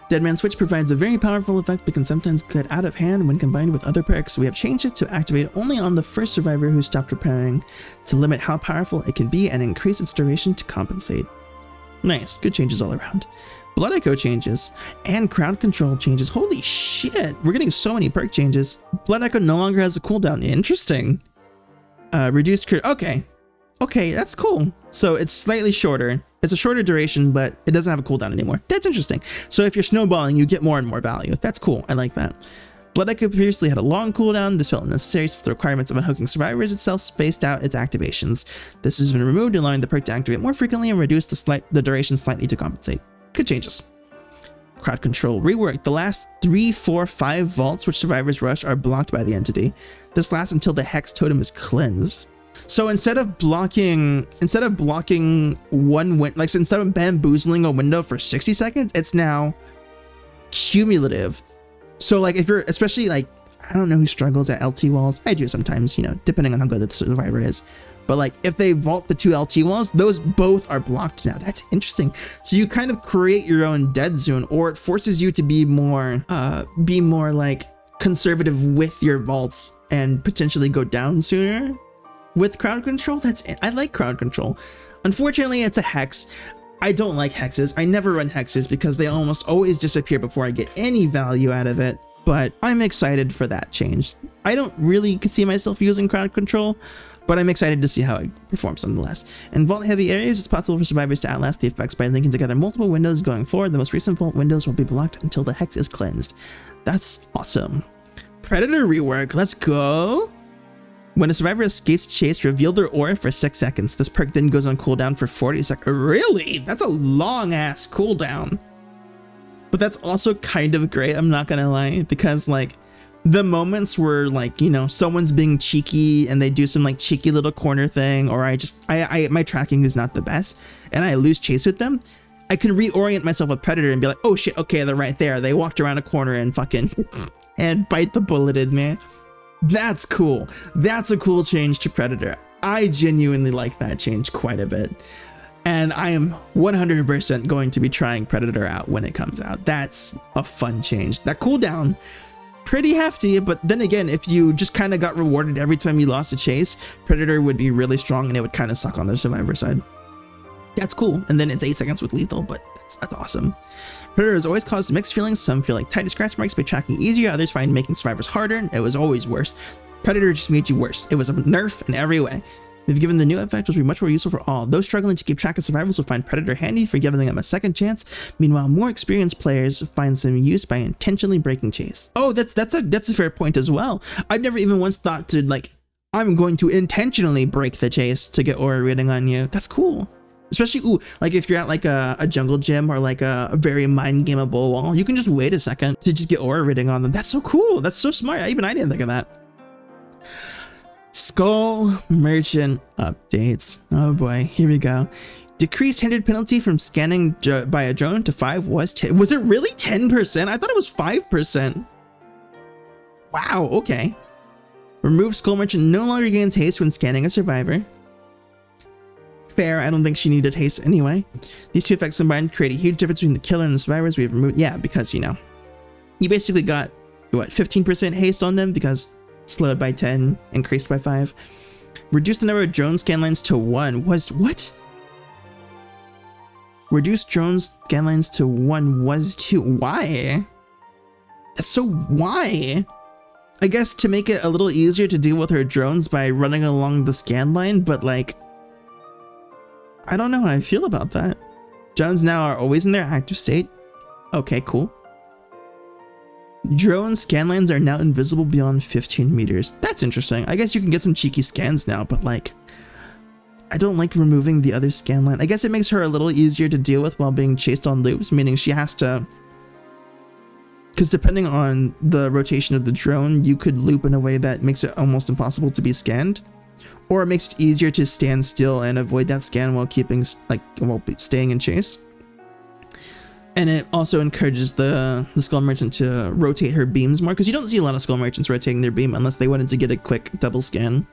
A: Deadman Switch provides a very powerful effect but can sometimes get out of hand when combined with other perks. We have changed it to activate only on the first survivor who stopped repairing to limit how powerful it can be and increase its duration to compensate. Nice, good changes all around. Blood Echo changes and crowd control changes. Holy shit, we're getting so many perk changes. Blood Echo no longer has a cooldown. Interesting. Reduced crit. Okay, that's cool. So it's slightly shorter. It's a shorter duration, but it doesn't have a cooldown anymore. That's interesting. So if you're snowballing, you get more and more value. That's cool. I like that. Blood Echo previously had a long cooldown. This felt necessary since the requirements of unhooking survivors itself spaced out its activations. This has been removed, allowing the perk to activate more frequently and reduce the duration slightly to compensate. Good changes. Crowd control rework. The last 3, 4, 5 vaults which survivors rush are blocked by the entity. This lasts until the hex totem is cleansed. So instead of blocking one win, like so instead of bamboozling a window for 60 seconds, it's now cumulative. So like if you're, especially like, I don't know who struggles at LT walls. I do sometimes, you know, depending on how good the survivor is. But like if they vault the 2 LT walls, those both are blocked now. That's interesting. So you kind of create your own dead zone, or it forces you to be more like conservative with your vaults and potentially go down sooner. With crowd control, I like crowd control. Unfortunately, it's a hex. I don't like hexes. I never run hexes because they almost always disappear before I get any value out of it. But I'm excited for that change. I don't really see myself using crowd control, but I'm excited to see how it performs nonetheless. In vault heavy areas, it's possible for survivors to outlast the effects by linking together multiple windows going forward. The most recent vault windows will be blocked until the hex is cleansed. That's awesome. Predator rework, let's go. When a survivor escapes chase, reveal their aura for 6 seconds. This perk then goes on cooldown for 40 seconds. Really? That's a long ass cooldown. But that's also kind of great, I'm not gonna lie, because like the moments where like, you know, someone's being cheeky and they do some like cheeky little corner thing, or my tracking is not the best and I lose chase with them, I can reorient myself with Predator and be like, oh shit, okay, they're right there. They walked around a corner and fucking and bite the bullet in, man. That's cool. That's a cool change to Predator. I genuinely like that change quite a bit. And I am 100% going to be trying Predator out when it comes out. That's a fun change. That cooldown, pretty hefty, but then again, if you just kind of got rewarded every time you lost a chase, Predator would be really strong and it would kind of suck on the survivor side. That's cool. And then it's 8 seconds with lethal, but that's awesome. Predator has always caused mixed feelings. Some feel like tighter scratch marks made tracking easier. Others find making survivors harder. It was always worse. Predator just made you worse. It was a nerf in every way. If given the new effect, which will be much more useful for all. Those struggling to keep track of survivors will find Predator handy for giving them a second chance. Meanwhile, more experienced players find some use by intentionally breaking chase. Oh, that's a fair point as well. I've never even once thought to like, I'm going to intentionally break the chase to get aura reading on you. That's cool. Especially, ooh, like if you're at like a jungle gym or like a very mind gameable wall, you can just wait a second to just get aura reading on them. That's so cool. That's so smart. I didn't think of that. Skull Merchant updates. Oh boy, here we go. Decreased hindered penalty from scanning by a drone to 5 was 10. Was it really 10%? I thought it was 5%. Wow, okay. Remove Skull Merchant no longer gains haste when scanning a survivor. Fair, I don't think she needed haste anyway. These two effects combined create a huge difference between the killer and the survivors. We have removed, yeah, because you know, you basically got what, 15% haste on them because slowed by 10, increased by 5. Reduce the number of drone scan lines to 1 was what? Reduce drone scan lines to 1 was 2. Why? So why? I guess to make it a little easier to deal with her drones by running along the scan line, but like, I don't know how I feel about that. Drones now are always in their active state. Okay, cool. Drone scan lines are now invisible beyond 15 meters. That's interesting. I guess you can get some cheeky scans now, but like, I don't like removing the other scan line. I guess it makes her a little easier to deal with while being chased on loops, meaning she has to, because depending on the rotation of the drone, you could loop in a way that makes it almost impossible to be scanned. Or it makes it easier to stand still and avoid that scan while keeping, like, while staying in chase. And it also encourages the skull merchant to rotate her beams more, because you don't see a lot of skull merchants rotating their beam unless they wanted to get a quick double scan.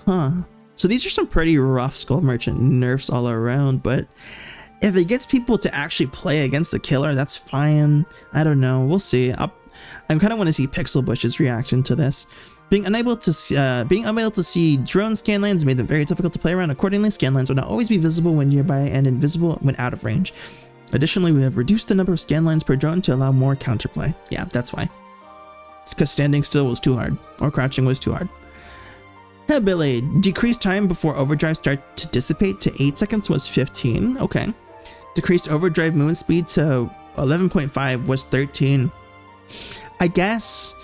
A: Huh. So these are some pretty rough skull merchant nerfs all around, but if it gets people to actually play against the killer, that's fine. I don't know. We'll see. I kind of want to see Pixel Bush's reaction to this. Being unable to see drone scanlines made them very difficult to play around. Accordingly, scanlines will not always be visible when nearby and invisible when out of range. Additionally, we have reduced the number of scanlines per drone to allow more counterplay. Yeah, that's why. It's because standing still was too hard, or crouching was too hard. Hillbilly, decreased time before overdrive start to dissipate to 8 seconds was 15. Okay. Decreased overdrive movement speed to 11.5 was 13. I guess,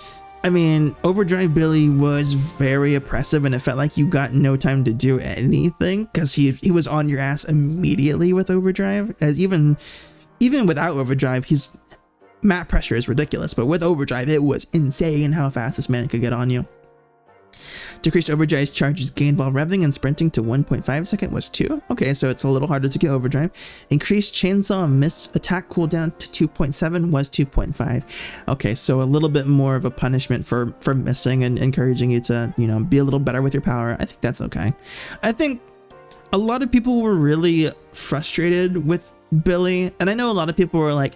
A: I mean, overdrive Billy was very oppressive, and it felt like you got no time to do anything because he was on your ass immediately with overdrive. As even without overdrive, his map pressure is ridiculous, but with overdrive, it was insane how fast this man could get on you. Decreased overdrive charges gained while revving and sprinting to 1.5 second was 2. Okay, so it's a little harder to get overdrive. Increased chainsaw miss attack cooldown to 2.7 was 2.5. Okay, so a little bit more of a punishment for missing and encouraging you to, you know, be a little better with your power. I think that's okay. I think a lot of people were really frustrated with Billy, and I know a lot of people were like,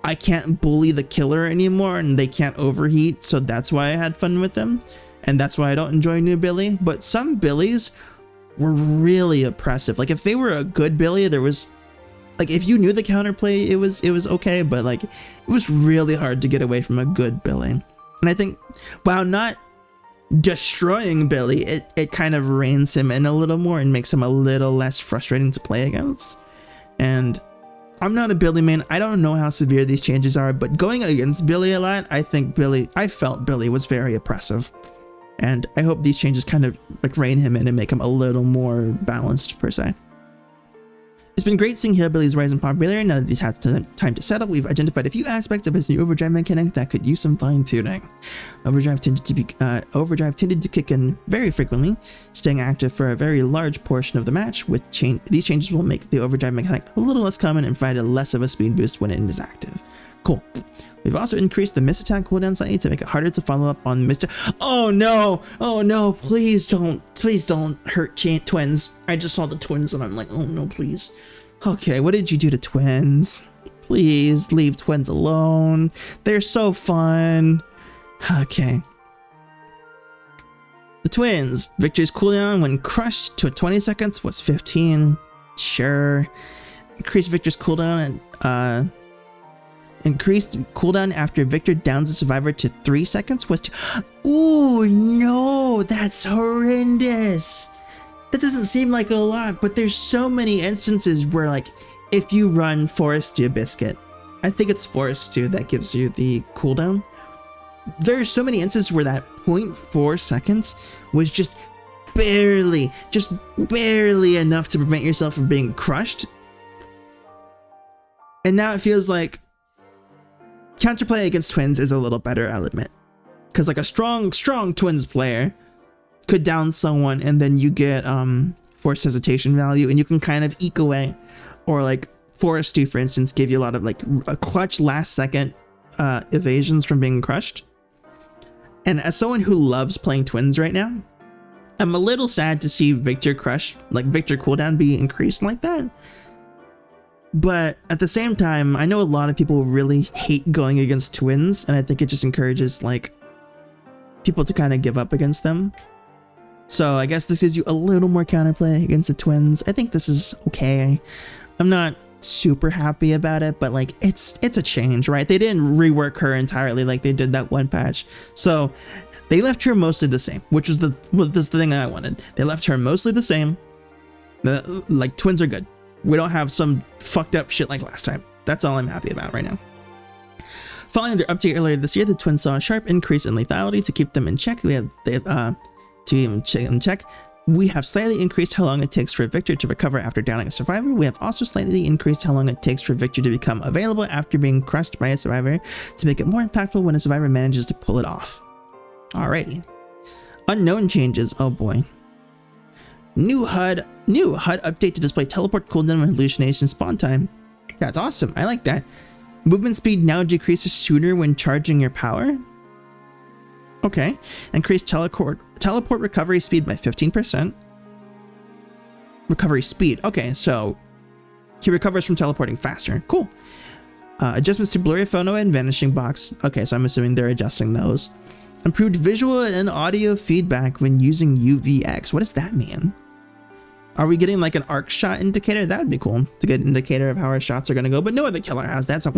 A: I can't bully the killer anymore and they can't overheat, so that's why I had fun with them. And that's why I don't enjoy new Billy. But some Billies were really oppressive. Like if they were a good Billy, there was like, if you knew the counterplay, it was okay. But like, it was really hard to get away from a good Billy. And I think while not destroying Billy, it kind of reins him in a little more and makes him a little less frustrating to play against. And I'm not a Billy main. I don't know how severe these changes are, but going against Billy a lot, I felt Billy was very oppressive. And I hope these changes kind of like rein him in and make him a little more balanced per se. It's been great seeing Hillbilly's rise in popularity. Now that he's had time to settle, we've identified a few aspects of his new overdrive mechanic that could use some fine tuning. Overdrive tended to kick in very frequently, staying active for a very large portion of the match. These changes will make the overdrive mechanic a little less common and provide less of a speed boost when it is active. Cool. We've also increased the miss attack cooldown slightly to make it harder to follow up on miss. Oh no, please don't hurt twins. I just saw the twins and I'm like, oh no, please. Okay, what did you do to twins? Please leave twins alone. They're so fun. Okay. The twins. Victor's cooldown when crushed to 20 seconds was 15. Sure. Increased Victor's cooldown and increased cooldown after Victor downs a survivor to 3 seconds was 2. Ooh, no, that's horrendous. That doesn't seem like a lot, but there's so many instances where, like, if you run Forest Stew Biscuit, I think it's Forest Stew that gives you the cooldown. There's so many instances where that 0.4 seconds was just barely enough to prevent yourself from being crushed. And now it feels like counterplay against twins is a little better, I'll admit. Because like a strong twins player could down someone and then you get forced hesitation value and you can kind of eke away. Or like Forest Stew, for instance, give you a lot of like a clutch last second evasions from being crushed. And as someone who loves playing twins right now, I'm a little sad to see Victor cooldown be increased like that. But at the same time, I know a lot of people really hate going against twins, and I think it just encourages like people to kind of give up against them. So I guess this gives you a little more counterplay against the twins. I think this is okay. I'm not super happy about it, but like it's a change, right? They didn't rework her entirely like they did that one patch. So they left her mostly the same, which was the thing I wanted. They left her mostly the same. Like twins are good. We don't have some fucked up shit like last time. That's all I'm happy about right now. Following their update earlier this year, the twins saw a sharp increase in lethality to keep them in check. We have slightly increased how long it takes for Victor to recover after downing a survivor. We have also slightly increased how long it takes for Victor to become available after being crushed by a survivor to make it more impactful when a survivor manages to pull it off. Alrighty. Unknown changes. Oh boy. New HUD update to display teleport cooldown and hallucination spawn time. That's awesome. I like that. Movement speed now decreases sooner when charging your power. Okay. Increase teleport recovery speed by 15%. Recovery speed. Okay, so he recovers from teleporting faster. Cool. Adjustments to blurry photo and vanishing box. Okay, so I'm assuming they're adjusting those. Improved visual and audio feedback when using UVX. What does that mean? Are we getting like an arc shot indicator? That would be cool to get an indicator of how our shots are going to go, but no other killer has that. So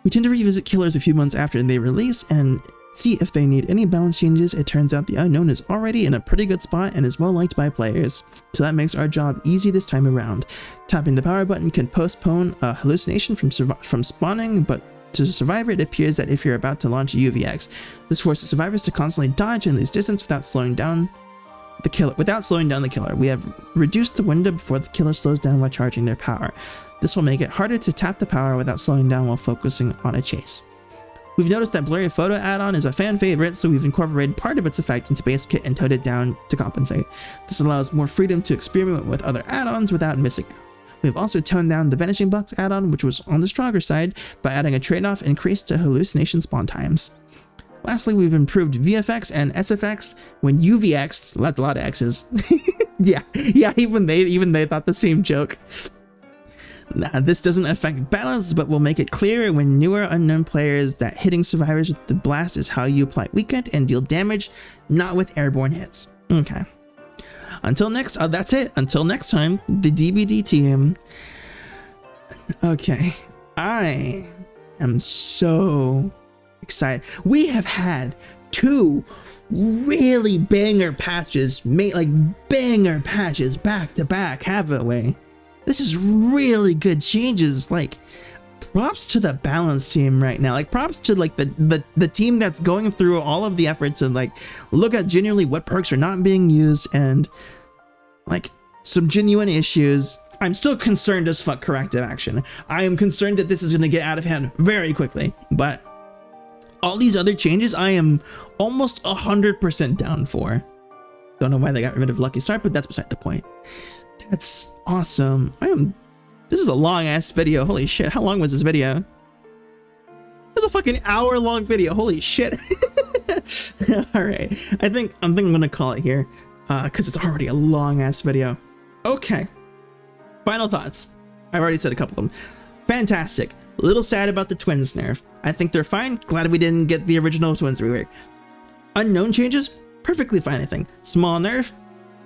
A: we tend to revisit killers a few months after they release and see if they need any balance changes. It turns out the unknown is already in a pretty good spot and is well liked by players. So that makes our job easy this time around. Tapping the power button can postpone a hallucination from spawning, but to survivor, it appears that if you're about to launch a UVX, this forces survivors to constantly dodge and lose distance without slowing down the killer. We have reduced the window before the killer slows down while charging their power. This will make it harder to tap the power without slowing down while focusing on a chase. We've noticed that blurry photo add-on is a fan favorite, so we've incorporated part of its effect into base kit and toned it down to compensate. This allows more freedom to experiment with other add-ons without missing out. We've also toned down the vanishing box add-on, which was on the stronger side, by adding a trade-off increase to hallucination spawn times. Lastly, we've improved VFX and SFX when UVX, that's a lot of X's. yeah, even they thought the same joke. Nah, this doesn't affect balance, but will make it clearer when newer unknown players that hitting survivors with the blast is how you apply weakened and deal damage, not with airborne hits. Okay. Until next, that's it. Until next time, the DBD team. Okay. I am so excited. We have had 2 really banger patches, banger patches back to back, haven't we? This is really good changes. Like, props to the balance team right now. Like, props to like the team that's going through all of the effort to like look at genuinely what perks are not being used and like some genuine issues. I'm still concerned as fuck corrective action. I am concerned that this is going to get out of hand very quickly, but all these other changes I am almost 100% down for. Don't know why they got rid of Lucky Start, but that's beside the point. That's awesome. This is a long ass video. Holy shit. How long was this video? It's a fucking hour-long video. Holy shit. All right. I think I'm gonna call it here because it's already a long ass video. Okay. Final thoughts. I've already said a couple of them. Fantastic. A little sad about the twins nerf. I think they're fine. Glad we didn't get the original twins rework. Unknown changes. Perfectly fine, I think. Small nerf.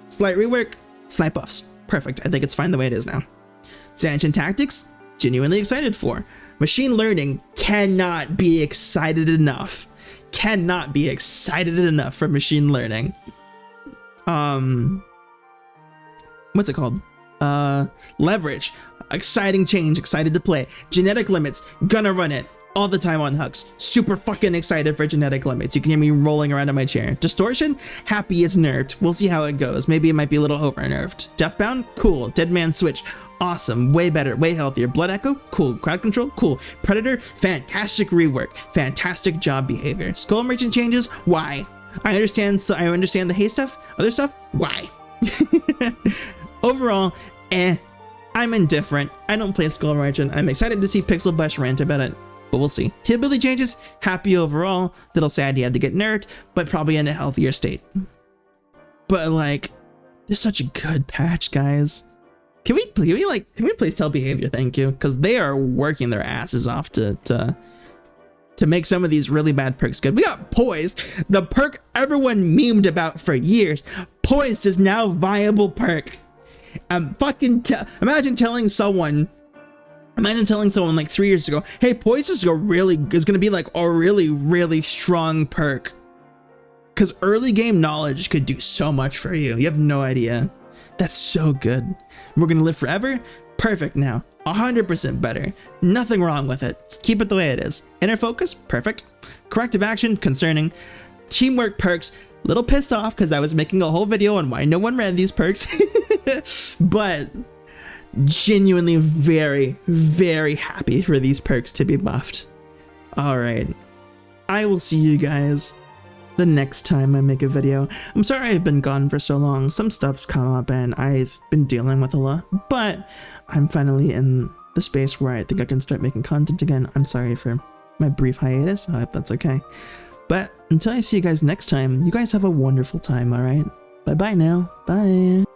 A: Slight rework. Slight buffs. Perfect. I think it's fine the way it is now. Zanshin tactics. Genuinely excited for. Machine learning. Cannot be excited enough. Cannot be excited enough for machine learning. What's it called? Leverage. Exciting change. Excited to play. Genetic limits. Gonna run it all the time on hooks. Super fucking excited for genetic limits. You can hear me rolling around in my chair. Distortion. Happy it's nerfed. We'll see how it goes. Maybe it might be a little over nerfed. Deathbound. Cool. Dead man switch. Awesome. Way better. Way healthier. Blood echo. Cool. Crowd control. Cool. Predator. Fantastic rework. Fantastic job behavior. Skull merchant changes. Why? I understand the hay stuff. Other stuff. Why? Overall, I'm indifferent. I don't play Skull Merchant. I'm excited to see Pixel Bush rant about it, but we'll see. Hillbilly changes, happy overall. Little sad he had to get nerfed, but probably in a healthier state. But like, this is such a good patch, guys. Can we please tell behavior thank you? Because they are working their asses off to make some of these really bad perks good. We got Poised, the perk everyone memed about for years. Poised is now a viable perk. Imagine telling someone like 3 years ago, hey, Poised is gonna be like a really strong perk. Cause early game knowledge could do so much for you. You have no idea. That's so good. We're gonna live forever. Perfect now. 100% better. Nothing wrong with it. Just keep it the way it is. Inner focus, perfect. Corrective action, concerning. Teamwork perks, little pissed off because I was making a whole video on why no one ran these perks. But genuinely very happy for these perks to be buffed. All right. I will see you guys the next time I make a video. I'm sorry I've been gone for so long. Some stuff's come up and I've been dealing with a lot, but I'm finally in the space where I think I can start making content again. I'm sorry for my brief hiatus. I hope that's okay. But until I see you guys next time, you guys have a wonderful time, alright? Bye-bye now. Bye.